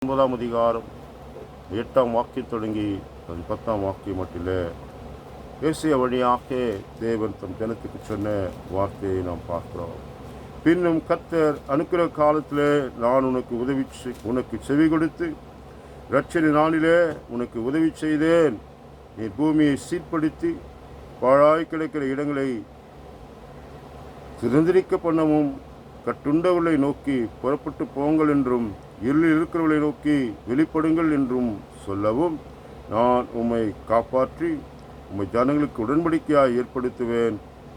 9ஆம் அதிகாரம் 8ஆம் வாக்கியம் தொடங்கி 10ஆம் வாக்கியம் மட்டிலே ஏசிய வழியாக தேவன் தம் ஜனத்துக்கு சொன்ன வார்த்தையை நாம் பார்க்கிறோம். பின்னும் கர்த்தர் அனுக்கிற காலத்திலே நான் உனக்கு செவி கொடுத்து இரட்சணை நாளிலே உனக்கு உதவி செய்தேன். நீ பூமியை சீர்படுத்தி பாழாய் கிடக்கிற இடங்களை சுதந்திரிக்க பண்ணவும் கட்டுண்டவர்களை நோக்கி புறப்பட்டு போங்கள் என்றும் இருளில் இருக்கிறவர்களை நோக்கி வெளிப்படுங்கள் என்றும் சொல்லவும் நான் உம்மை காப்பாற்றி உம்மை ஜனங்களுக்கு உடன்படிக்கையாக ஏற்படுத்துவேன்.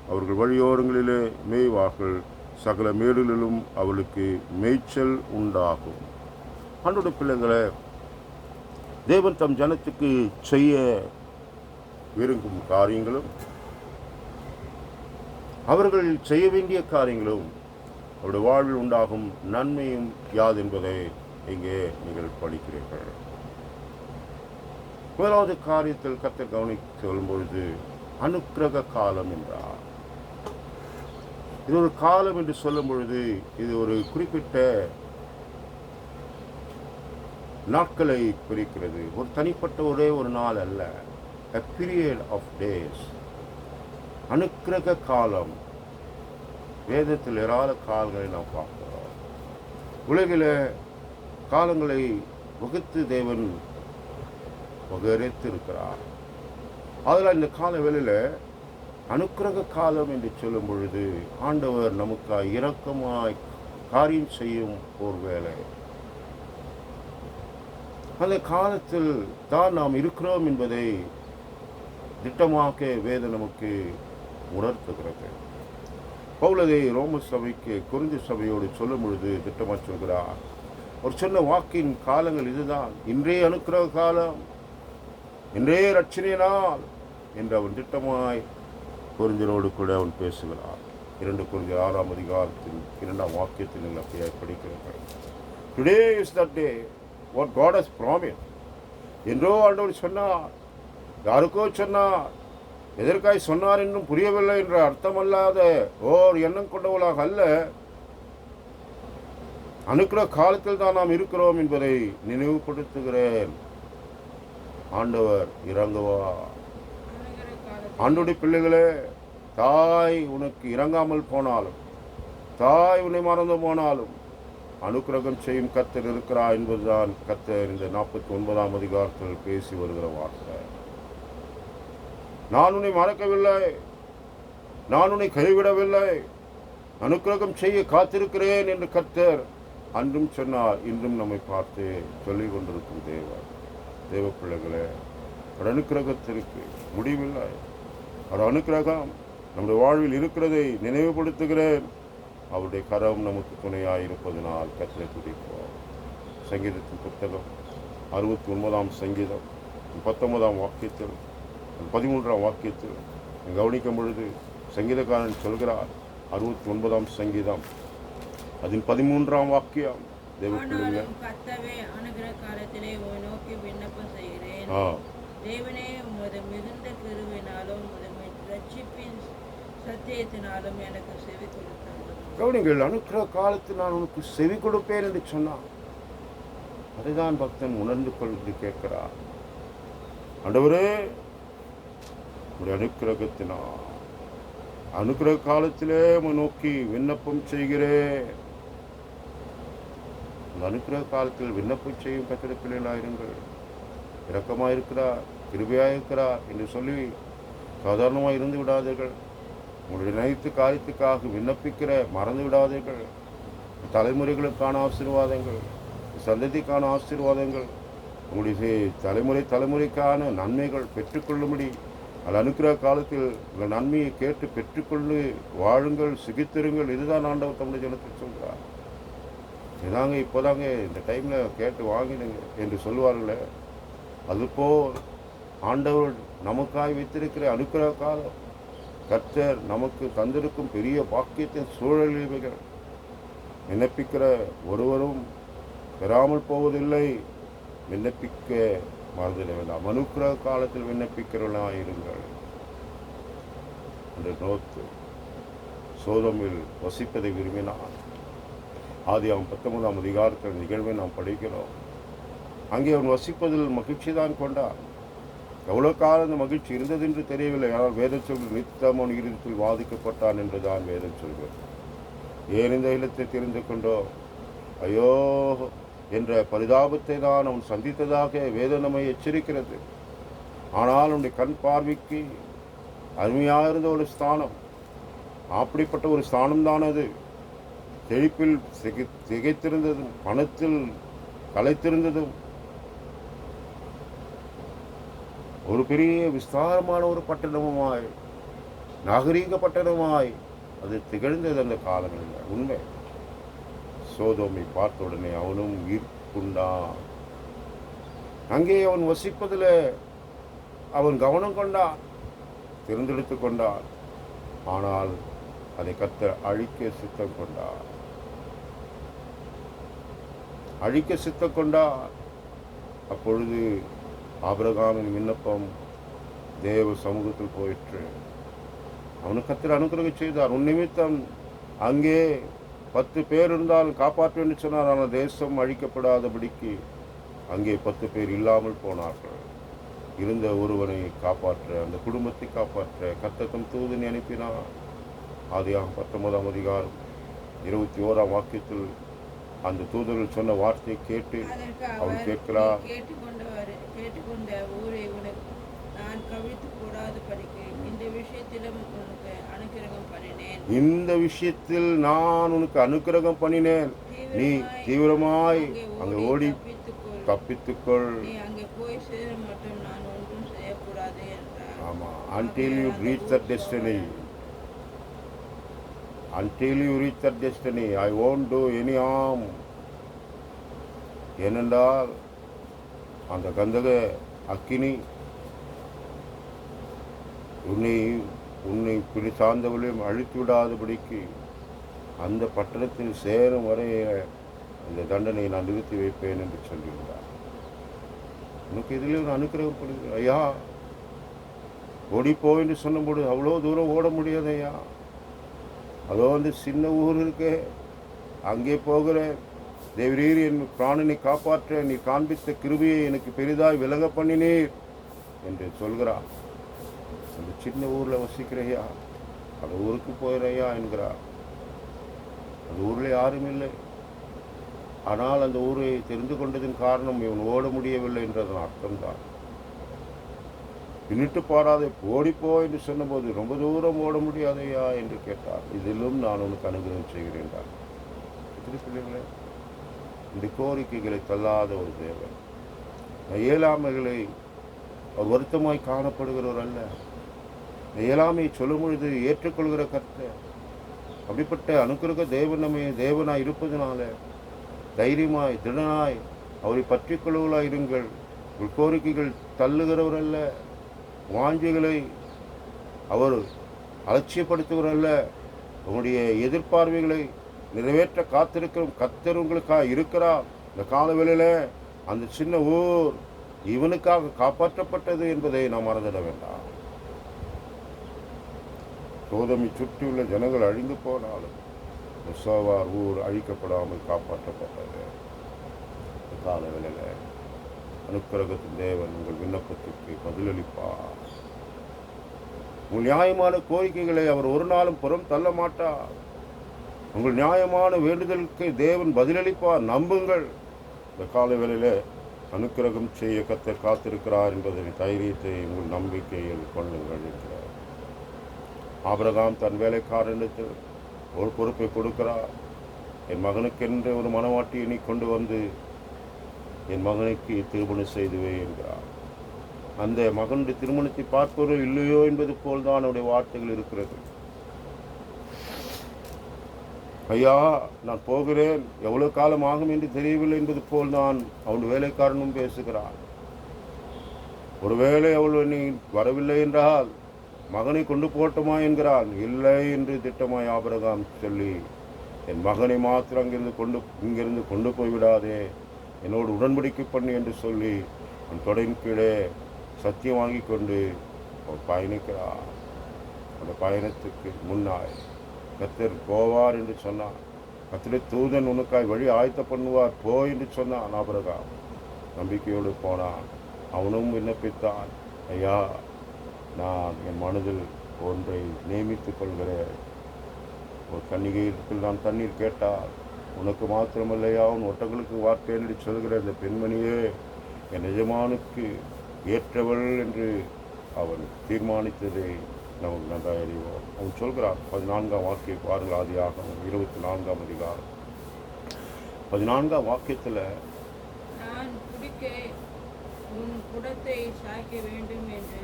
அவர்கள் வழியோரங்களிலே மேய்வார்கள், சகல மேடுகளிலும் அவளுக்கு மேய்ச்சல் உண்டாகும். ஆண்டோட பிள்ளைங்களை, தேவன் தம் ஜனத்துக்கு செய்ய விரும்பும் காரியங்களும் அவர்கள் செய்ய வேண்டிய காரியங்களும் அவருடைய வாழ்வில் உண்டாகும் நன்மையும் யாது என்பதை இங்கே நீங்கள் படிக்கிறீர்கள். முதலாவது காரியத்தில் கர்த்தர் கவனித்து சொல்லும் பொழுது அனுக்கிரக காலம் என்றார். இது ஒரு காலம் என்று சொல்லும் பொழுது இது ஒரு குறிப்பிட்ட நாட்களை குறிக்கிறது. ஒரு தனிப்பட்ட ஒரே ஒரு நாள் அல்ல, a period of days. அனுக்கிரக காலம். வேதத்தில் ஏராள காலங்களை நாம் பார்க்கிறோம். உலகில் காலங்களை வகுத்து தேவன் வகுத்து இருக்கிறார். அதில் இந்த கால வேளையில் அனுக்கிரக காலம் என்று சொல்லும் பொழுது ஆண்டவர் நமக்காய் இரக்கமாய் காரியம் செய்யும் ஒரு வேலை. அந்த காலத்தில் தான் நாம் இருக்கிறோம் என்பதை திட்டமாக வேதம் நமக்கு உணர்த்துகிறது. பவுலதை ரோம சபைக்கு கொரிந்து சபையோடு சொல்லும் பொழுது திட்டமாக சொல்கிறார். ஒரு சொன்ன வாக்கின் காலங்கள் இதுதான். இன்றைய அனுக்கிரக காலம், இன்றைய இரட்சணை நாள் என்று அவன் திட்டமாய் கொரிந்தியரோடு கூட அவன் பேசுகிறார். 2 கொரிந்தியர் 6ஆம் அதிகாரத்தின் 2ஆம் வாக்கியத்தில் நீங்கள் அப்படியே படிக்கிறீர்கள். Today is that day what God has promised. என்றோ ஆண்டவர் சொன்னார், யாருக்கோ சொன்னார், எதற்காய் சொன்னார் என்றும் புரியவில்லை என்ற அர்த்தமல்லாத ஓர் எண்ணம் கொண்டவளாக அல்ல, அனுக்கிற காலத்தில் தான் நாம் இருக்கிறோம் என்பதை நினைவுபடுத்துகிறேன். ஆண்டவர் இறங்குவார். ஆண்டோடைய பிள்ளைகளே, தாய் உனக்கு இறங்காமல் போனாலும், தாய் உன்னை மறந்து போனாலும் அனுக்கிரகம் செய்யும் கர்த்தர் இருக்கிறார் என்பதுதான் கர்த்தர் இந்த 49ஆம் அதிகாரத்தில் பேசி வருகிற வார்த்தை. நான் உன்னை மறக்கவில்லை, நான் உன்னை கைவிடவில்லை, அனுக்கிரகம் செய்ய காத்திருக்கிறேன் என்று கர்த்தர் அன்றும் சொன்னார். இன்றும் நம்மை பார்த்து சொல்லிக் கொண்டிருக்கும் தேவ பிள்ளைகளே, அனுக்கிரகத்திற்கு முடிவில்லை. அவர் அனுக்கிரகம் நம்முடைய வாழ்வில் இருக்கிறதை நினைவுபடுத்துகிறேன். அவருடைய கரம் நமக்கு துணையாக இருப்பதனால் கர்த்தரை துதிப்போம். சங்கீதத்தின் புத்தகம் 69ஆம் சங்கீதம் 19ஆம் வாக்கியத்தில் 13ஆம் வாக்கியத்தில் கவனிக்கும் பொழுது சங்கீதக்காரன் சொல்கிறார். 69ஆம் சங்கீதம் அதன் 13ஆம் வாக்கியம், தேவ பிள்ளைகளே, கர்த்தாவே அனுக்கிரக காலத்திலே உம்மை நோக்கி விண்ணப்பம் செய்கிறேன். தேவனே, உமது மிகுந்த கிருபையினாலும் உமது ரட்சிப்பின் சத்தியத்தினாலும் எனக்கு செவி கொடுத்தார். கவனிங்கள், அனுக்கிரக காலத்தில் நான் உனக்கு செவி கொடுப்பேன் என்று சொன்னான். அதைதான் பக்தன் உணர்ந்து கொண்டு கேட்கிறார். ஆண்டவரே, உடைய அனுக்கிரகத்தினால் அனுக்கிரக காலத்திலே நோக்கி விண்ணப்பம் செய்கிறேன். அந்த அனுக்கிரக காலத்தில் விண்ணப்பம் செய்யும் கர்த்தருடைய பிள்ளைகளாயிருங்கள். இரக்கமாயிருக்கிறார், கிருபையாயிருக்கிறார் என்று சொல்லி சாதாரணமாக இருந்து விடாதீர்கள். உங்களுடைய நினைத்து காரியத்துக்காக விண்ணப்பிக்கிற மறந்து விடாதீர்கள். தலைமுறைகளுக்கான ஆசீர்வாதங்கள், சந்ததிக்கான ஆசீர்வாதங்கள், உங்களுடைய தலைமுறைக்கான நன்மைகள் பெற்றுக்கொள்ளும்படி அது அனுக்கிரக காலத்தில் உங்கள் நன்மையை கேட்டு பெற்றுக்கொண்டு வாழுங்கள், சுகித்திருங்கள். இதுதான் ஆண்டவர் தமிழ் ஜனத்துக்கு சொல்கிறார். இதாங்க இப்போதாங்க இந்த டைமில் கேட்டு வாங்கிடுங்க என்று சொல்லுவார்களே, அதுபோல் ஆண்டவர் நமக்காய் வைத்திருக்கிற அனுக்கிரக காலம், கர்த்தர் நமக்கு தந்திருக்கும் பெரிய பாக்கியத்தின் சூழலில் விண்ணப்பிக்கிற ஒருவரும் பெறாமல் போவதில்லை. விண்ணப்பிக்க மறந்துட வேண்டாம். அனுக்கிரக காலத்தில் விண்ணப்பிக்கிறவர்களாக இருங்கள் என்று நோத்து சோதோமில் வசிப்பதை விரும்பினார். ஆதியாகமம் 19ஆம் அதிகாரத்தில் நிகழ்வை நாம் படிக்கிறோம். அங்கே அவன் வசிப்பதில் மகிழ்ச்சி தான் கொண்டான். எவ்வளோ காலம் அந்த மகிழ்ச்சி இருந்தது என்று தெரியவில்லை. ஆனால் வேதம் சொல்வது நித்தம் அவன் இருதயத்தில் வாதிக்கப்பட்டான் என்று தான் வேதம் சொல்கிறது. ஏன் இந்த இல்லத்தை தெரிந்து கொண்டோ, ஐயோ என்ற பரிதாபத்தை தான் அவன் சந்தித்ததாக வேதம் நம்மை எச்சரிக்கிறது. ஆனால் அவனுடைய கண் பார்வைக்கு அருமையாக இருந்த ஒரு ஸ்தானம், அப்படிப்பட்ட ஒரு ஸ்தானம் தான் அது. செழிப்பில் திகைத்திருந்ததும், பணத்தில் கலைத்திருந்ததும், ஒரு பெரிய விஸ்தாரமான ஒரு பட்டணமுமாய், நாகரீக பட்டணமாய் அது திகழ்ந்தது அந்த காலங்களில். உண்மை. சோதோமை பார்த்த உடனே அவனும் ஈர்ப்புண்டான். அங்கே அவன் வசிப்பதில் அவன் கவனம் கொண்டான், தேர்ந்தெடுத்து கொண்டான். ஆனால் அதை கர்த்தர் அழிக்க சித்தம் கொண்டார். அழிக்க சித்தம் கொண்டார். அப்பொழுது ஆபிரகாமின் விண்ணப்பம் தேவ சமூகத்தில் போயிற்று. அவனுக்கு கர்த்தர் அனுக்கிரகம் செய்தார். உன் நிமித்தம் அங்கே 10 பேர் இருந்தால் காப்பாற்ற என்று சொன்னார். ஆனால் தேசம் அழிக்கப்படாதபடிக்கு அங்கே 10 பேர் இல்லாமல் போனார்கள். இருந்த ஒருவனை காப்பாற்ற, அந்த குடும்பத்தை காப்பாற்ற கர்த்தர் தூதனை அனுப்பினார். ஆதியாகமம் 19ஆம் அதிகாரம் 21ஆம் வாக்கியத்தில் அந்த தூதர்கள் சொன்ன வார்த்தையை கேட்டு அவன் கேட்கிறார், கேட்டுக்கொண்ட ஊரை உனக்கு நான் கவிழ்த்து போடாத படிக்கு இந்த விஷயத்திலும் உனக்கு அனுக்கிரகம் பண்ணினேன். இந்த விஷயத்தில் நான் உனக்கு அனுக்கிரகம் பண்ணினேன். நீ தீவிரமாய் அங்கே ஓடி தப்பித்துக்கொள். நீ அங்கே போய் சேர மட்டும் நான் ஒன்றும் செய்யக்கூடாது என்றார். ஆமா, until you reach that destiny, until you reach that destiny, I won't do any harm. ஏனென்றால் அந்த கந்தக அக்கினி உன்னை பிடி சார்ந்தவளையும் அழித்து விடாதபடிக்கு அந்த பட்டணத்தில் சேரும் வரை அந்த தண்டனை நான் நிறுத்தி வைப்பேன் என்று சொல்லியிருந்தார். உனக்கு இதில் ஒரு அனுக்கிரகம் கொடுக்குறேன் ஐயா, ஓடிப்போ என்று சொன்னபோது அவ்வளோ தூரம் ஓட முடியாது ஐயா. அதோ அந்த சின்ன ஊர் இருக்கே, அங்கே போகிறேன். தேவரீர் என் பிராணனை காப்பாற்ற நீ காண்பித்த கிருபையை எனக்கு பெரிதாய் விளங்க பண்ணினீர் என்று சொல்கிறார். அந்த சின்ன ஊரில் வசிக்கிறையா, அந்த ஊருக்கு போயிறையா என்கிறார். அந்த ஊரில் யாரும் இல்லை. ஆனால் அந்த ஊரை தெரிந்து கொண்டதின் காரணம் இவன் ஓட முடியவில்லை என்றதன் அர்த்தம்தான். பின்னிட்டு பாராதே ஓடிப்போ என்று சொன்னபோது ரொம்ப தூரம் ஓட முடியாதையா என்று கேட்டார். இதிலும் நான் உனக்கு அனுகிரகம் செய்கிறேன். பிள்ளைகளே, இந்த கோரிக்கைகளை தள்ளாத ஒரு தேவன், இயலாமைகளை வருத்தமாய் காணப்படுகிறவர் அல்ல. இயலாமையை சொல்லும் பொழுது ஏற்றுக்கொள்கிற கர்த்தர். அப்படிப்பட்ட அனுக்கிரக தேவன் நம்ம தேவனாய் இருப்பதனால தைரியமாய் திடனாய் அவரை பற்றி கொள்வர்களாய் இருங்கள். உங்கள் கோரிக்கைகள் தள்ளுகிறவர் அல்ல, வாஞ்சிகளை அவர் அலட்சியப்படுத்துகிறவர் அல்ல. உங்களுடைய எதிர்பார்வைகளை நிறைவேற்ற காத்திருக்கிற கர்த்தர் உங்களுக்காக இருக்கிறார். இந்த காலவேளையில் அந்த சின்ன ஊர் இவனுக்காக காப்பாற்றப்பட்டது என்பதை நாம் மறந்துட வேண்டாம். சோதமை சுற்றியுள்ள ஜனங்கள் அழிந்து போனாலும் சோவார் ஊர் அழிக்கப்படாமல் காப்பாற்றப்பட்டது. இந்த காலவேளையில் அனுக்கிரகத்தின் தேவன் உங்கள் விண்ணப்பத்திற்கு பதிலளிப்பார். உங்கள் நியாயமான கோரிக்கைகளை அவர் ஒரு நாளும் புறம் தள்ள மாட்டார். உங்கள் நியாயமான வேண்டுதலுக்கு தேவன் பதிலளிப்பார். நம்புங்கள். இந்த கால வேளையில் அனுக்கிரகம் செய்ய கர்த்தர் காத்திருக்கிறார் என்பதை தைரியத்தை உங்கள் நம்பிக்கையில் கொள்ளுங்கள் என்கிறார். ஆபிரகாம் தன் வேலைக்காரனுக்கு ஒரு பொறுப்பை கொடுக்கிறார். என் மகனுக்கென்று ஒரு மனவாட்டியை நீ கொண்டு வந்து என் மகனுக்கு திருமணம் செய்துவே என்கிறார். அந்த மகனுடைய திருமணத்தை பார்ப்பவரோ இல்லையோ என்பது போல்தான் அவருடைய வார்த்தைகள் இருக்கிறது. ஐயா, நான் போகிறேன், எவ்வளோ காலம் ஆகும் என்று தெரியவில்லை என்பது போல் தான் அவன் வேலைக்காரனும் பேசுகிறான். ஒருவேளை அவள் நீ வரவில்லை என்றால் மகனை கொண்டு போட்டுமா என்கிறான். இல்லை என்று திட்டமாய் ஆபிரகாம் சொல்லி, என் மகனை மாத்திரம் இங்கிருந்து கொண்டு போய்விடாதே, என்னோடு உடன்படிக்கை பண்ணு என்று சொல்லி அவன் தொடையின் கீழே சத்தியம் வாங்கி கொண்டு அவர் பயணிக்கிறார். அந்த பயணத்துக்கு முன்னாய் கர்த்தர் போவார் என்று சொன்னார். கர்த்தருடைய தூதன் உனக்காய் வழி ஆயத்த பண்ணுவார் போ என்று சொன்னான் ஆபிரகாம். நம்பிக்கையோடு போனான். அவனும் விண்ணப்பித்தான், ஐயா, நான் என் மனதில் ஒன்றை நியமித்துக் கொள்கிறேன். ஒரு கன்னிகையில் நான் தண்ணீர் கேட்டால் உனக்கு மாத்திரமல்லையா உன் ஒட்டங்களுக்கு வார்த்தை என்று சொல்கிற இந்த பெண்மணியே என் எஜமானுக்கு ஏற்றவள் என்று அவன் தீர்மானித்ததை நமக்கு நன்றாக அறிவோம். அவன் சொல்கிறான் 14ஆம் வாக்கியம் பாருங்கள். ஆதியாகமம் 24ஆம் அதிகாரம் 14ஆம் வாக்கியத்தில், நான் குடிக்க உன் குடத்தை சாய்க்க வேண்டும் என்று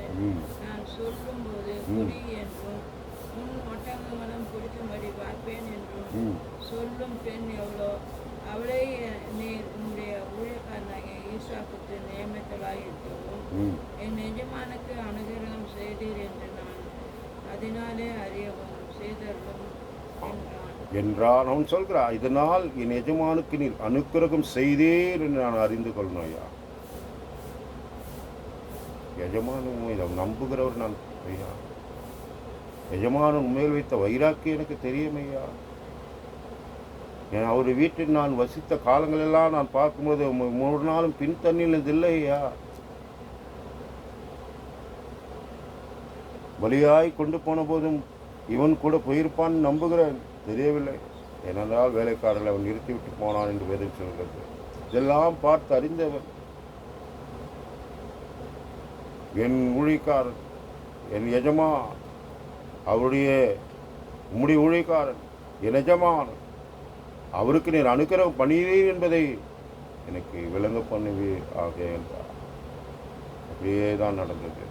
நான் சொல்லும்போது குடி என்றும் உன் ஒட்டகங்களும் குடிக்கும்படி பார்ப்பேன் என்றும் சொல்லும் பெண் எவ்வளோ, அவளை நீர் உன்னுடைய ஊழியக்காரனாகிய ஈசாக்குக்கு நியமித்தலாய் இருக்கவும் என் எஜமானுக்கு அனுகிரகம் செய்தீர் என்று நான் அதனாலே அறியவும் செய்தரும் என்றான். அவன் சொல்கிறான், இதனால் என் எஜமானுக்கு நீர் அனுக்கிரகம் செய்தீர் என்று நான் அறிந்து கொள்ளணும் ஐயா. எஜமானும் இதை நம்புகிறவர் நான் ஐயா. எஜமானன் உண்மையில் வைத்த வைராக்கி எனக்கு தெரியும் ஐயா. அவர் வீட்டில் நான் வசித்த காலங்களெல்லாம் நான் பார்க்கும்போது ஒரு நாளும் பின் தண்ணியில் இல்லை ஐயா. பலியாய் கொண்டு போன போதும் இவன் கூட போயிருப்பான்னு நம்புகிறேன், தெரியவில்லை. ஏனென்றால் வேலைக்காரர்கள் அவன் நிறுத்திவிட்டு போனான் என்று வேதம் சொல்கிறது. இதெல்லாம் பார்த்து அறிந்தவன் என் ஊழியக்காரன், என் எஜமான், அவருடைய உம்முடைய ஊழியக்காரன், என் எஜமான், அவருக்கு நீர் அனுக்கிரகம் பண்ணுவீர் என்பதை எனக்கு விளங்க பண்ணுவீர் ஆக என்றார். அப்படியே தான் நடந்தது.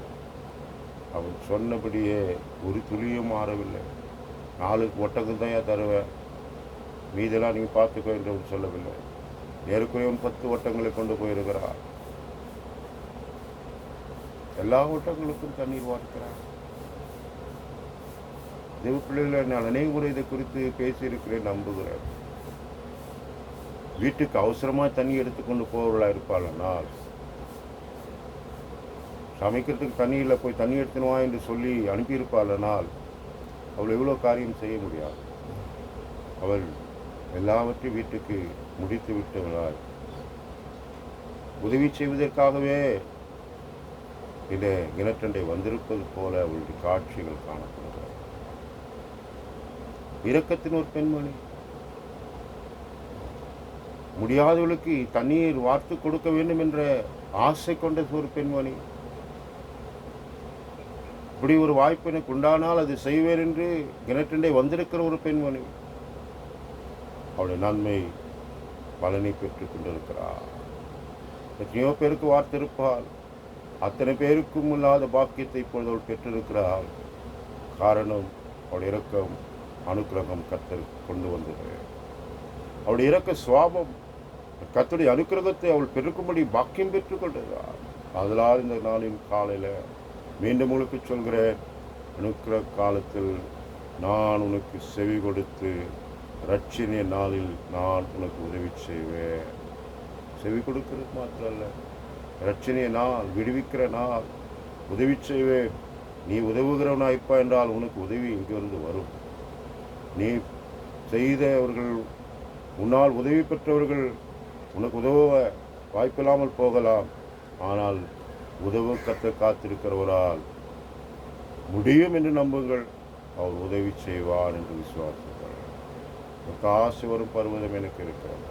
அவன் சொன்னபடியே ஒரு துளியும் மாறவில்லை. 4 ஒட்டகம் தான் தருவேன், மீதெல்லாம் நீங்கள் பார்த்துக்கோ என்று அவன் சொல்லவில்லை. ஏற்கனவே 10 ஒட்டங்களை கொண்டு போயிருக்கிறார். எல்லா ஒட்டங்களுக்கும் தண்ணீர் வார்க்கிறார். தேவ பிள்ளைகளை நான் அநேக முறை இதை குறித்து பேசியிருக்கிறேன், நம்புகிறேன். வீட்டுக்கு அவசரமாக தண்ணி எடுத்துக்கொண்டு போவர்களாக இருப்பாள்னால், சமைக்கிறதுக்கு தண்ணியில் போய் தண்ணி எடுத்துனுவா என்று சொல்லி அனுப்பியிருப்பாள்னால் அவள் எவ்வளோ காரியம் செய்ய முடியாது. அவள் எல்லாவற்றையும் வீட்டுக்கு முடித்து விட்டவளால் உதவி செய்வதற்காகவே இந்த கிணற்றண்டை வந்திருப்பது போல அவளுடைய காட்சிகள் காணப்படுகிறது. இரக்கத்தின் ஒரு பெண்மணி, முடியாதவளுக்கு தண்ணீர் வார்த்து கொடுக்க வேண்டும் என்ற ஆசை கொண்ட ஒரு பெண்மணி. இப்படி ஒரு வாய்ப்பு எனக்கு உண்டானால் அது செய்வேன் என்று கிணற்றண்டை வந்திருக்கிற ஒரு பெண்மணி. அவளுடைய நன்மை பலனை பெற்றுக் கொண்டிருக்கிறார். எத்தனையோ பேருக்கு வார்த்திருப்பாள், அத்தனை பேருக்கும் இல்லாத பாக்கியத்தை இப்பொழுது அவள் பெற்றிருக்கிறாள். காரணம் அவளுடைய இரக்கம், அனுக்கிரகம் கர்த்தர் கொண்டு வந்தது. அவளுடைய இரக்க சுவாபம் கர்த்தருடைய அனுக்கிரகத்தை அவள் பெருக்கும்படி பாக்கியம் பெற்றுக் கொண்டிருக்கிறாள். அதனால் இந்த நாளின் காலையில் மீண்டும் உங்களுக்கு சொல்கிறேன், அனுக்கிரக காலத்தில் நான் உனக்கு செவி கொடுத்து ரட்சணிய நாளில் நான் உனக்கு உதவி செய்வேன். செவி கொடுக்கிறது மாத்திரம் அல்ல, ரட்சணிய நாள், விடுவிக்கிற நாள், உதவி செய்வேன். நீ உதவுகிறவனாய்ப்பா என்றால் உனக்கு உதவி இங்கிருந்து வரும். நீ செய்தவர்கள், உன்னால் உதவி பெற்றவர்கள் உனக்கு உதவ வாய்ப்பில்லாமல் போகலாம். ஆனால் உதவ காத்திருக்கிறவரால் முடியும் என்று நம்புங்கள். அவர் உதவி செய்வார் என்று விசுவாசித்தார். காசு வரும் பருவதம் எனக்கு இருக்கிறது.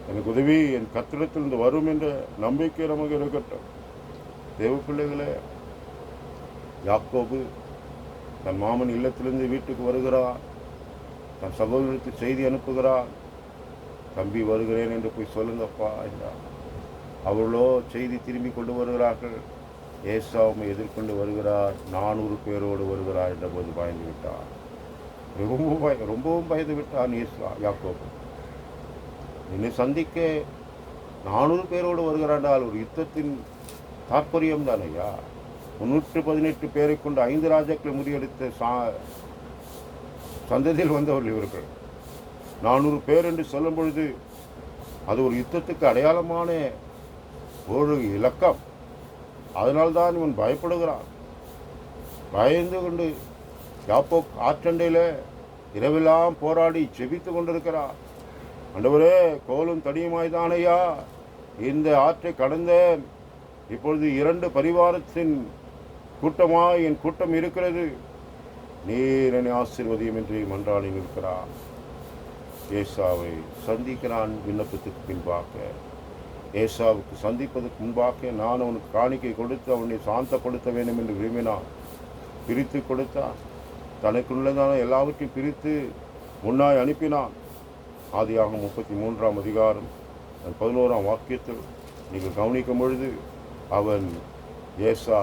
எனக்கு உதவி என் கத்திரத்திலிருந்து வரும் என்ற நம்பிக்கை நமக்கு இருக்கட்டும். தேவ பிள்ளைகளே, யாக்கோபு தன் மாமன் இல்லத்திலிருந்து வீட்டுக்கு வருகிறார். தன் சகோதரருக்கு செய்தி அனுப்புகிறார், தம்பி வருகிறேன் என்று போய் சொல்லுங்கப்பா என்றார். அவர்களோ செய்தி திரும்பி கொண்டு வருகிறார்கள். ஏசாவை எதிர்கொண்டு வருகிறார், 400 பேரோடு வருகிறார் என்ற போது பயந்து விட்டார். ரொம்பவும் பயந்து விட்டான் யாக்கோபு. என்னை சந்திக்க 400 பேரோடு வருகிறாண்டால் ஒரு யுத்தத்தின் தாற்பயம் தான் ஐயா. 318 பேரை கொண்டு 5 ராஜாக்களை முறியடித்த சந்ததியில் வந்தவர்கள் இவர்கள். 400 பேர் என்று சொல்லும் பொழுது அது ஒரு யுத்தத்துக்கு அடையாளமான ஒரு இலக்கம். அதனால்தான் இவன் பயப்படுகிறான். பயந்து கொண்டு யாப்போ ஆற்றண்டையில் இரவெல்லாம் போராடி ஜெபித்து கொண்டிருக்கிறார். ஆண்டவரே, கோலும் தடியுமாய் தானையா இந்த ஆற்றை கடந்தேன். இப்பொழுது 2 பரிவாரத்தின் கூட்டமாய் என் கூட்டம் இருக்கிறது. நீர் என்னை ஆசீர்வதியும் என்று மன்றாடி நிற்கிறார். ஏசாவை சந்திக்கிறான். விண்ணப்பத்துக்கு பின்பாக, ஏசாவுக்கு சந்திப்பதற்கு முன்பாக நான் அவனுக்கு காணிக்கை கொடுத்து அவனை சாந்தப்படுத்த வேண்டும் என்று விரும்பினான். பிரித்து கொடுத்தான். தனக்குள்ளதான எல்லாவற்றையும் பிரித்து முன்னாய் அனுப்பினான். ஆதியாகமம் 33ஆம் அதிகாரம் 11ஆம் வாக்கியத்தில் நீங்கள் கவனிக்கும் பொழுது, அவன் ஏசா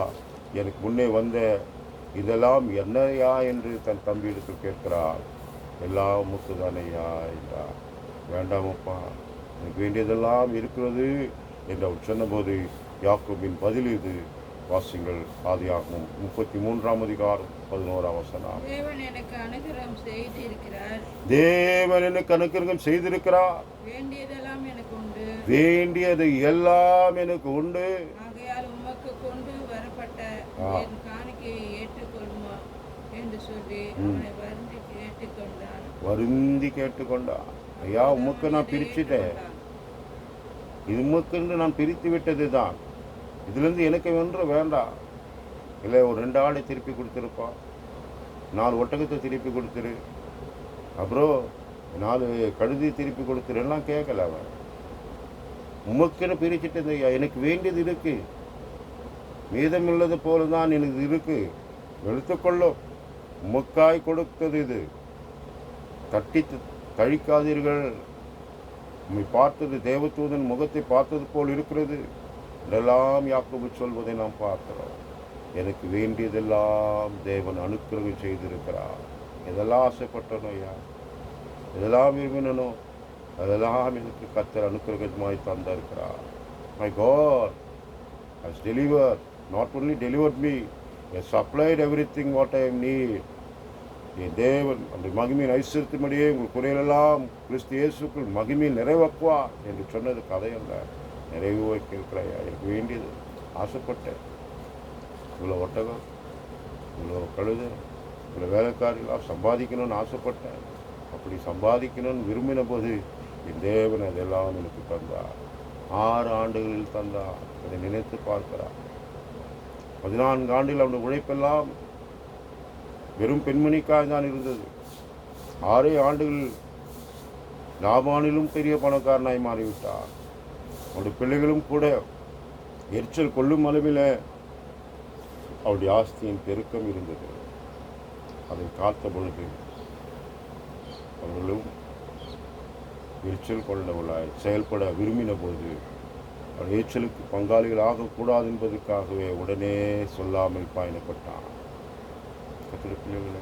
எனக்கு முன்னே வந்த இதெல்லாம் என்னையா என்று தன் தம்பியிடத்தில் கேட்கிறார். எல்லாம் உமக்கு தானையா என்றார். வேண்டாமப்பா, எனக்கு வேண்டியதெல்லாம் இருக்கிறது என்று அவர் சொன்னபோது யாக்கோபின் பதில் இது. வாசிங்கள். ஆதியாகமம் 33ஆம் அதிகாரம் 11ஆம் வசனம். தேவன் எனக்கு அனுகிரகம் செய்திருக்கிறார். தேவன் எனக்கு அனுகிரகம் செய்திருக்கிறார். வேண்டியதெல்லாம் எனக்கு உண்டு. வேண்டியது எல்லாம் எனக்கு உண்டு. ஆகையால் உமக்கு கொண்டு வரப்பட்ட என் காணிக்கையை ஏற்றுக்கொள்ளுமா என்று சொல்லி அவனை வருந்தி கேட்டுக்கொண்டான். வருந்தி கேட்டுக்கொண்டான். ஐயா, உமக்கு நான் பிரிச்சுட்டேன். இது உமக்கு நான் பிரித்து விட்டது தான். இதுலேருந்து எனக்கு வென்று வேண்டாம். இல்லை, ஒரு 2 ஆடை திருப்பி கொடுத்துருப்பான், 4 ஒட்டகத்தை திருப்பி கொடுத்துரு, அப்புறம் 4 கழுதி திருப்பி கொடுத்துரு எல்லாம் கேட்கல. அவன் உமக்குன்னு பிரிச்சுட்டு, எனக்கு வேண்டியது இருக்கு, மீதமுள்ளது போல தான் எனக்கு இருக்கு, எடுத்துக்கொள்ளும், உமக்காய் கொடுத்தது இது, தட்டி தழிக்காதீர்கள். உம்மை பார்த்தது தேவதூதன் முகத்தை பார்த்தது போல் இருக்கிறது இதெல்லாம் யாக்கோபு சொல்வதை நாம் பார்க்கிறோம். எனக்கு வேண்டியதெல்லாம் தேவன் அனுக்கிரகம் செய்திருக்கிறார். எதெல்லாம் ஆசைப்பட்டனோ ஐயா, எதெல்லாம் விரும்பினோ அதெல்லாம் எனக்கு கர்த்தர் அனுக்கிரகமாய் தந்திருக்கிறார். My God has delivered, not only delivered me, he has supplied everything what I need. என் தேவன் அந்த மகிமையின் ஐஸ்வர்யத்தின்படியே உங்கள் குறைகளெல்லாம் கிறிஸ்து இயேசுக்குள் மகிமையை நிறைவாக்குவார் என்று சொன்னது கதையல்ல, நிறைவு வைக்கிறாயா. எனக்கு வேண்டியது ஆசைப்பட்டேன். இவ்வளோ ஒட்டகம், இவ்வளோ கழுது, இவ்வளோ வேலைக்காரிகளாக சம்பாதிக்கணும்னு ஆசைப்பட்டேன். அப்படி சம்பாதிக்கணும்னு விரும்பின போது என் தேவன் அதெல்லாம் எனக்கு தந்தார். 6 ஆண்டுகளில் தந்தார். அதை நினைத்து பார்க்கிறார். 14 ஆண்டுகள் அவனுடைய உழைப்பெல்லாம் வெறும் பெண்மணிக்காக தான் இருந்தது. 6 ஆண்டுகள் லாபானிலும் பெரிய பணக்காரனாய் மாறிவிட்டார். அவருடைய பிள்ளைகளும் கூட எரிச்சல் கொள்ளும் அளவில் அவருடைய ஆஸ்தியின் பெருக்கம் இருந்தது. அதை காத்த பொழுது அவர்களும் எரிச்சல் கொண்டவர்களாய் செயல்பட விரும்பின போது அவர் எரிச்சலுக்கு பங்காளிகள் ஆகக்கூடாது என்பதற்காகவே உடனே சொல்லாமல் பயணப்பட்டான். பிள்ளைகளே,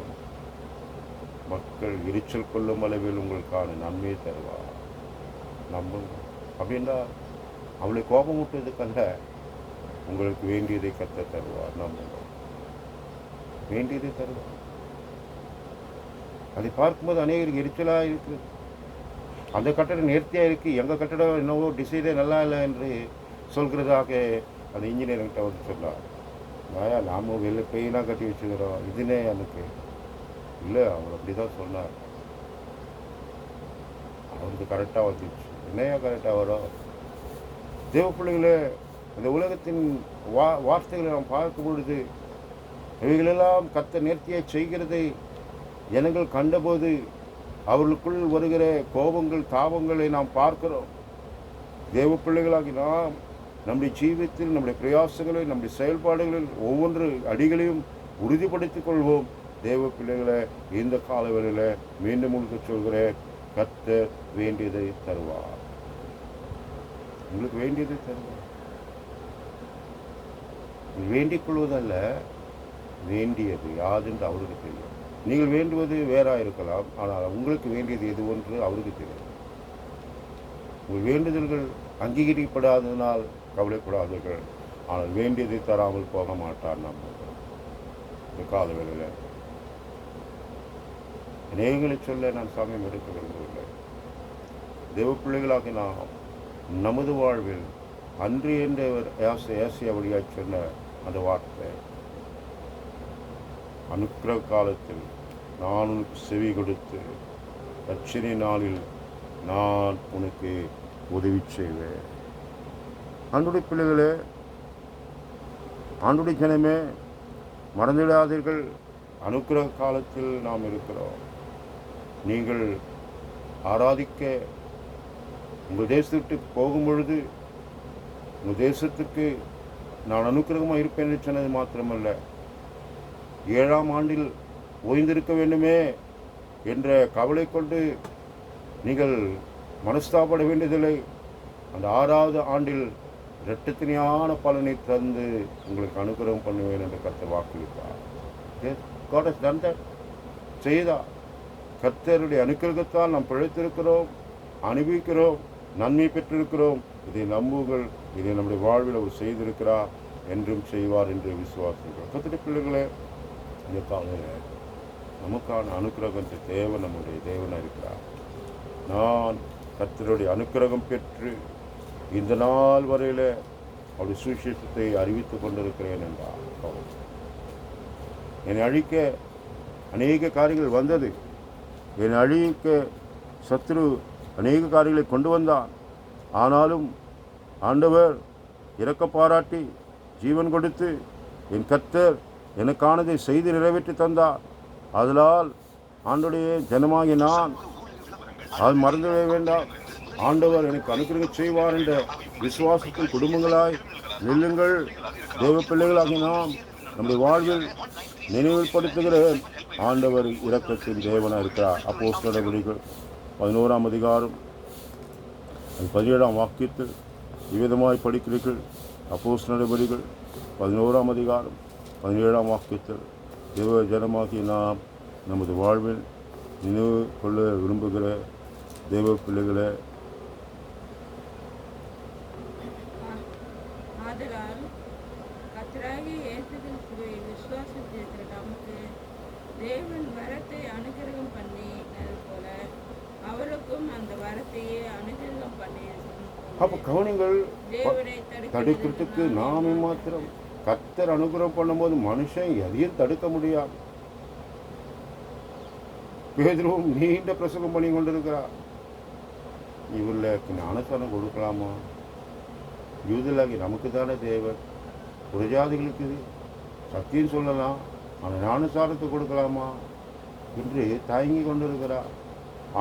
மக்கள் எரிச்சல் கொள்ளும் அளவில் உங்களுக்கான நன்மையை தருவார். நம்புங்க. அப்படின்னா அவளை கோபம் விட்டதுக்கல்ல, உங்களுக்கு வேண்டியதை கத்த தருவார். நம்புங்க. வேண்டியதை தருவார். அதை பார்க்கும்போது அநேகருக்கு எரிச்சலாக இருக்குது. அந்த கட்டடம் நேர்த்தியாக இருக்குது, எங்கள் கட்டடம் என்னவோ டிசைனே நல்லா இல்லை என்று சொல்கிறதாக அந்த இன்ஜினியர்கிட்ட வந்து சொன்னார். நாயா, நாம் வெளில பெயினாக கட்டி வச்சுக்கிறோம், இதுனே எனக்கு இல்லை. அவர் அப்படி தான் சொன்னார். அவருக்கு கரெக்டாக வந்துச்சு. என்னையா கரெக்டாக வரும்? தேவ பிள்ளைகளே, அந்த உலகத்தின் வார்த்தைகளை நாம் பார்க்கும் பொழுது இவைகளெல்லாம் கத்த நேர்த்தியை செய்கிறதை ஜனங்கள் கண்டபோது அவர்களுக்குள் வருகிற கோபங்கள் தாபங்களை நாம் பார்க்கிறோம். தேவ பிள்ளைகளாகி நாம் நம்முடைய ஜீவியத்தில் நம்முடைய பிரயாசங்களில் நம்முடைய செயல்பாடுகளில் ஒவ்வொன்று அடிகளையும் உறுதிப்படுத்திக் கொள்வோம். தேவ பிள்ளைகளை இந்த காலவெளியில் மீண்டும் உங்களுக்கு சொல்கிறேன், கர்த்தர் வேண்டியதை தருவார். உங்களுக்கு வேண்டியதை தருவார். வேண்டிக் கொள்வதல்ல, வேண்டியது யாதென்று அவருக்கு தெரியும். நீங்கள் வேண்டுவது வேறாக இருக்கலாம், ஆனால் உங்களுக்கு வேண்டியது எது ஒன்று அவருக்கு தெரியும். உங்கள் வேண்டுதல்கள் அங்கீகரிக்கப்படாததனால் கவலைப்படாதீர்கள். ஆனால் வேண்டியதை தராமல் போக மாட்டார். நம்ம இந்த கால வேளையில் அநேகங்களை சொல்ல நான் சமயம் எடுக்க விரும்பவில்லை. தேவ பிள்ளைகளாக நாம் நமது வாழ்வில் அன்று என்றவர் ஏசிய வழியாக சொன்ன அந்த வார்த்தை, அனுக்கிரக காலத்தில் நான் உனக்கு செவி கொடுத்து ரட்சணை நாளில் நான் உனக்கு உதவி செய்வேன். ஆண்டுடைய பிள்ளைகளே, ஆண்டுடைய ஜனமே, மறந்துவிடாதீர்கள், அனுக்கிரக காலத்தில் நாம் இருக்கிறோம். நீங்கள் ஆராதிக்க உங்கள் தேசத்துக்கு போகும் பொழுது உங்கள் தேசத்துக்கு நான் அனுக்கிரகமாக இருப்பேன் என்று சொன்னது மாத்திரமல்ல, 7ஆம் ஆண்டில் ஓய்ந்திருக்க வேண்டுமே என்ற கவலை கொண்டு நீங்கள் மனஸ்தாபப்பட வேண்டியதில்லை. அந்த 6வது ஆண்டில் இரட்டத்தினையான பலனை தந்து உங்களுக்கு அனுகிரகம் பண்ணுவேன் என்று கர்த்தர் வாக்களித்தார். God has done that. செய்தார். கர்த்தருடைய அனுக்கிரகத்தால் நாம் பிழைத்திருக்கிறோம், அனுபவிக்கிறோம், நன்மை பெற்றிருக்கிறோம். இதை நம்புங்கள். இதை நம்முடைய வாழ்வில் அவர் செய்திருக்கிறார், என்றும் செய்வார் என்று விசுவாசிக்கிறோம். கர்த்தருடைய பிள்ளைகளே, இந்த காலையில் நமக்கான அனுக்கிரகத்தை தேவன் நம்முடைய தேவனாக இருக்கிறார். நான் கர்த்தருடைய அனுக்கிரகம் பெற்று இந்த நாள் வரையில் அவருடைய சுவிசேஷத்தை அறிவித்துக் கொண்டிருக்கிறேன் என்றார். என்னை அழிக்க அநேக காரியங்கள் வந்தது. என்னை அழிக்க சத்ரு அநேக காரியங்களை கொண்டு வந்தான். ஆனாலும் ஆண்டவர் இரக்க பாராட்டி ஜீவன் கொடுத்து என் கர்த்தர் எனக்கானதை செய்து நிறைவேற்றி தந்தார். அதனால் ஆண்டுடைய ஜனமாகி நான் அது மறந்துவிட வேண்டாம். ஆண்டவர் எனக்கு அனுக்கிரகம் செய்வார் என்ற விசுவாசத்தின் குடும்பங்களாய் நில்லுங்கள். தேவ பிள்ளைகளாகி நாம் நம்முடைய வாழ்வில் நினைவுபடுத்துகிறேன். ஆண்டவர் இரக்கத்தின் தேவனாக இருக்கிறார். அப்போஸ்தலர் நடவடிக்கைகள் 11ஆம் அதிகாரம் 17ஆம் வாக்கியத்தில் இவ்விதமாய் படிக்கிறீர்கள். அப்போஸ்தலர் நடவடிக்கைகள் 11ஆம் அதிகாரம் 17ஆம் வாக்கியத்தில் தேவ ஜனமாகி நாம் நமது வாழ்வில் நினைவு கொள்ள விரும்புகிற தேவ பிள்ளைகளை ஆதலால் கர்த்தராகிய இயேசு கிறிஸ்துவை விசுவாசித்திருக்கிற நமக்கு தேவன் வரத்தை அனுகிரகம் பண்ணினது போல அவருக்கும் அந்த வரத்தையே அனுகிரகம் பண்ணியிருக்கும். அப்போ கவனிங்கள், தேவனை தடுக்கிறதுக்கு நாமே மாத்திரம் கர்த்தர் அனுகிரகம் பண்ணும்போது மனுஷன் எதையும் தடுக்க முடியாது. பேதுருவும் நீண்ட பிரசங்கம் பண்ணி கொண்டிருக்கிறார். இவர்களுக்கு ஞானஸ்தானம் கொடுக்கலாமா? யூதலாகி நமக்கு தானே தேவன், புரஜாதிகளுக்கு சத்தியம் சொல்லலாம், ஆனால் ஞானஸ்தானத்தை கொடுக்கலாமா என்று தயங்கி கொண்டிருக்கிறார்.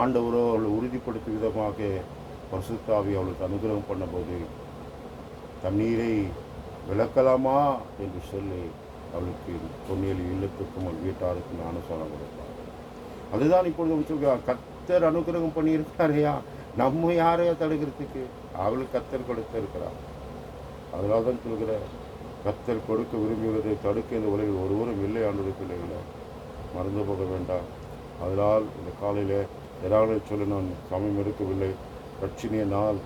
ஆண்டவரோ அவளை உறுதிப்படுத்தும் விதமாக பரிசுத்த ஆவி அவளுக்கு அனுகிரகம் பண்ணும்போது தண்ணீரை விளக்கலாமா என்று சொல்லி அவளுக்கு பொன்னியல் இல்லத்துக்கும் அவள் வீட்டாருக்கும் ஞானஸ்தானம் கொடுத்தார். அதுதான் இப்பொழுது சொல்கிறார், கர்த்தர் அனுகிரகம் பண்ணியிருக்காரையா, நம்ம யாரையா தடுக்கிறதுக்கு? அவளுக்கு கர்த்தர் கொடுத்திருக்கிறார். அதனால தான் சொல்கிற, கர்த்தர் கொடுக்க விரும்புகிறதை தடுக்க இந்த உலகில் ஒருவரும் இல்லை. ஆண்டுடைய பிள்ளைகளை மறந்து போக வேண்டாம். அதனால் இந்த காலையில் ஏதாவது சொல்ல நான் சமயம் எடுக்கவில்லை. ரட்சணிய நாள்,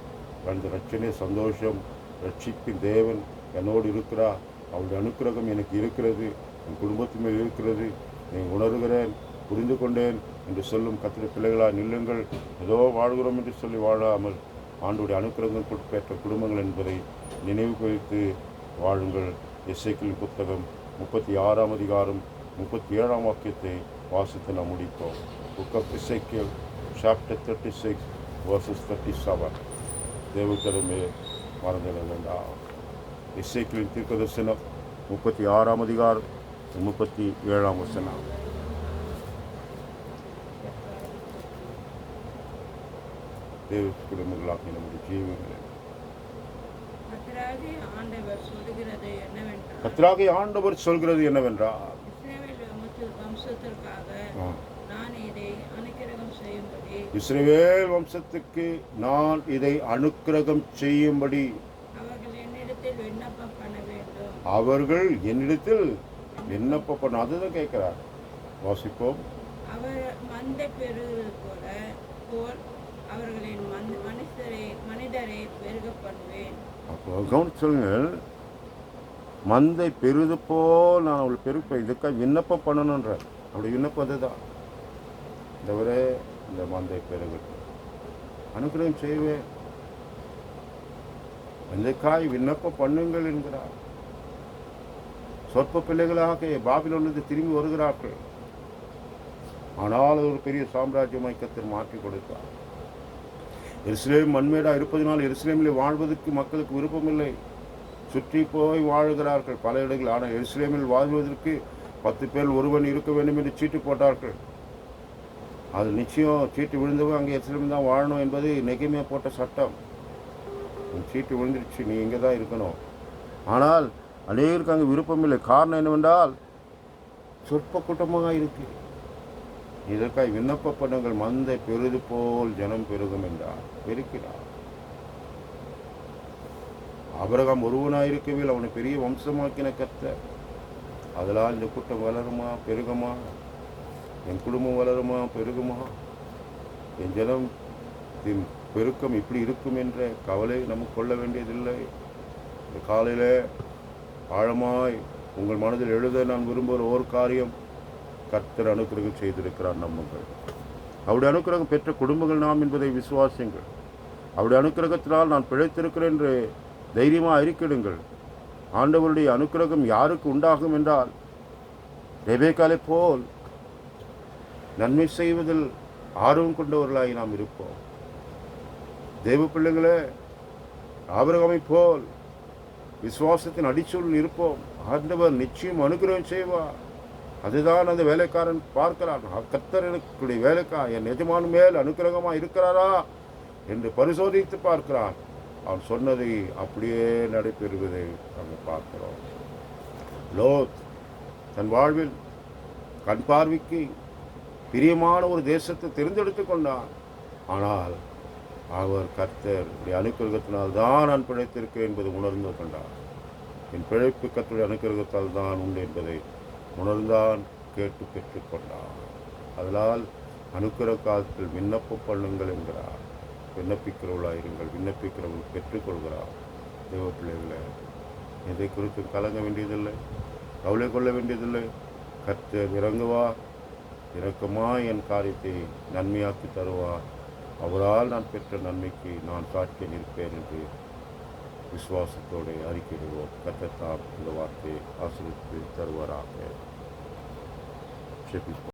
அந்த ரட்சணிய சந்தோஷம், ரட்சிப்பின் தேவன் என்னோடு இருக்கிறார். அவருடைய அனுக்கிரகம் எனக்கு இருக்கிறது, என் குடும்பத்து மேல் இருக்கிறது. நீ உணர்கிறேன், புரிந்து கொண்டேன் என்று சொல்லும் கர்த்தருடைய பிள்ளைகளாக நில்லுங்கள். ஏதோ வாழ்கிறோம் என்று சொல்லி வாழாமல் ஆண்டுடைய அனுக்கிரகங்கள் பெற்ற குடும்பங்கள் என்பதை நினைவு குறித்து வாழுங்கள். எசேக்கியேலின் புத்தகம் 36ஆம் அதிகாரம் 37ஆம் வாக்கியத்தை வாசித்து நாம் முடிப்போம். Book of Ezekiel chapter 36 verses 37. தேவக்கரமே மறந்துட வேண்டாம். எசேக்கியேலின் தீர்க்கதரிசனம் 36ஆம் அதிகாரம் 37ஆம் வசனம். தேவ குடும்பங்களாக நம்முடைய ஜீவங்களை கர்த்தராகிய ஆண்டவர் சொல்கிறது என்னவென்றால், கர்த்தராகிய ஆண்டவர் சொல்கிறது என்னவென்றால், இஸ்ரவேல் வம்சத்திற்காக நான் இதை அனுக்கிரகம் செய்யும்படி, இஸ்ரவேல் வம்சத்துக்கு நான் இதை அனுக்கிரகம் செய்யும்படி அவர்கள் என்னிடத்தில் விண்ணப்பம் பண்ண வேண்டும். அவர்கள் என்னிடத்தில் விண்ணப்பம் பண்ண, அதுதான் கேட்கிறார். வாசிப்போம். அவர் மந்தை பெருகிறது போல் அவர்களின் மனிதரை பெருக பண்ணுவேன். அப்போ கவனிச்சு சொல்லுங்கள், மந்தை பெருது போல் நான் அவள் பெருப்பேன். இதுக்காக விண்ணப்பம் பண்ணணுன்ற அப்படி விண்ணப்பம் அதுதான். தவிர இந்த மந்தை பெருகட்டும், அனுக்கிரகம் செய்வேன், மந்தைக்காய் விண்ணப்பம் பண்ணுங்கள் என்கிறார். சொற்ப பிள்ளைகளாக பாபிலோனிலிருந்து திரும்பி வருகிறார்கள். ஆனால் அது ஒரு பெரிய சாம்ராஜ்யமாய் கர்த்தர் மாற்றி கொடுத்தார். எருசலேம் மண்மேடாக இருப்பதனால் எருசலேமில் வாழ்வதற்கு மக்களுக்கு விருப்பமில்லை. சுற்றி போய் வாழ்கிறார்கள் பல இடங்கள். ஆனால் எருசலேமில் வாழ்வதற்கு 10 பேர் ஒருவன் இருக்க வேண்டும் என்று சீட்டு போட்டார்கள். அது நிச்சயம் சீட்டு விழுந்தவங்க அங்கே எருசலேம் தான் வாழணும் என்பது நெகேமியா போட்ட சட்டம். சீட்டு விழுந்துருச்சு, நீ இங்கே தான் இருக்கணும். ஆனால் அநேகருக்கு அங்கே விருப்பமில்லை. காரணம் என்னவென்றால் சொற்ப கூட்டமாக இருக்கு. இதற்காக விண்ணப்ப பண்ணுங்கள், மந்தை பெருது போல் ஜனம் பெருகும் என்றார். பெருக்கிறார். ஆபிரகாம் ஒருவனாயிருக்கவே அவனை பெரிய வம்சமாக்கின கர்த்தர். அதனால் இந்த கூட்டம் வளருமா பெருகுமா? என் குடும்பம் வளருமா பெருகுமா? என் ஜனம் பெருக்கம் இப்படி இருக்கும் என்ற கவலை நமக்கு கொள்ள வேண்டியதில்லை. இந்த காலையில் ஆழமாய் உங்கள் மனதில் எழுத நான் விரும்புகிற ஒரு காரியம், கர்த்தர் அனுக்கிரகம் செய்திருக்கிறார். நம்புங்கள். அவருடைய அனுக்கிரகம் பெற்ற குடும்பங்கள் நாம் என்பதை விசுவாசியுங்கள். அவருடைய அனுக்கிரகத்தினால் நான் பிழைத்திருக்கிறேன் என்று தைரியமாக அறிக்கையிடுங்கள். ஆண்டவருடைய அனுக்கிரகம் யாருக்கு உண்டாகும் என்றால், ரெபேக்காலை போல் நன்மை செய்வதில் ஆர்வம் கொண்டவர்களாய் நாம் இருப்போம். தேவ பிள்ளைகளே, ஆபிரகாமை போல் விசுவாசத்தின் அடிச்சூழல் இருப்போம். ஆண்டவர் நிச்சயம் அனுக்கிரகம் செய்வார். அதுதான் அந்த வேலைக்காரன் பார்க்கிறான். கர்த்தர் எனக்குடைய வேலைக்கா என் எஜமான மேல் அனுக்கிரகமாக இருக்கிறாரா என்று பரிசோதித்து பார்க்கிறான். அவன் சொன்னதை அப்படியே நடைபெறுவதை நாங்கள் பார்க்கிறோம். லோத் தன் வாழ்வில் கண் பார்வைக்கு பிரியமான ஒரு தேசத்தை தேர்ந்தெடுத்து கொண்டான். ஆனால் அவர் கர்த்தர் அனுக்கிரகத்தினால் தான் நான் பிழைத்திருக்கேன் என்பதை உணர்ந்து கொண்டார். என் பிழைப்பு கர்த்தருடைய அனுக்கிரகத்தால் தான் உண்டு என்பதை உணர்ந்தான், கேட்டு பெற்றுக்கொண்டார். அதனால் அனுக்கிரக காலத்தில் விண்ணப்பம் பண்ணுங்கள் என்கிறார். விண்ணப்பிக்கிறவர்களாயிருங்கள். விண்ணப்பிக்கிறவர்கள் பெற்றுக்கொள்கிறார். தேவ பிள்ளைகளை எதை குறித்து கலங்க வேண்டியதில்லை, கவலை கொள்ள வேண்டியதில்லை. கர்த்தர் இறங்குவார், இரக்கமாய் என் காரியத்தை நன்மையாக்கி தருவார். அவரால் நான் பெற்ற நன்மைக்கு நான் சாட்சியை நிற்பேன் என்று விசுவாசத்தோடு அறிக்கையிடுவோம். கர்த்தர் தாம் இந்த வார்த்தையை ஆசீர்வதித்து தருவாராக.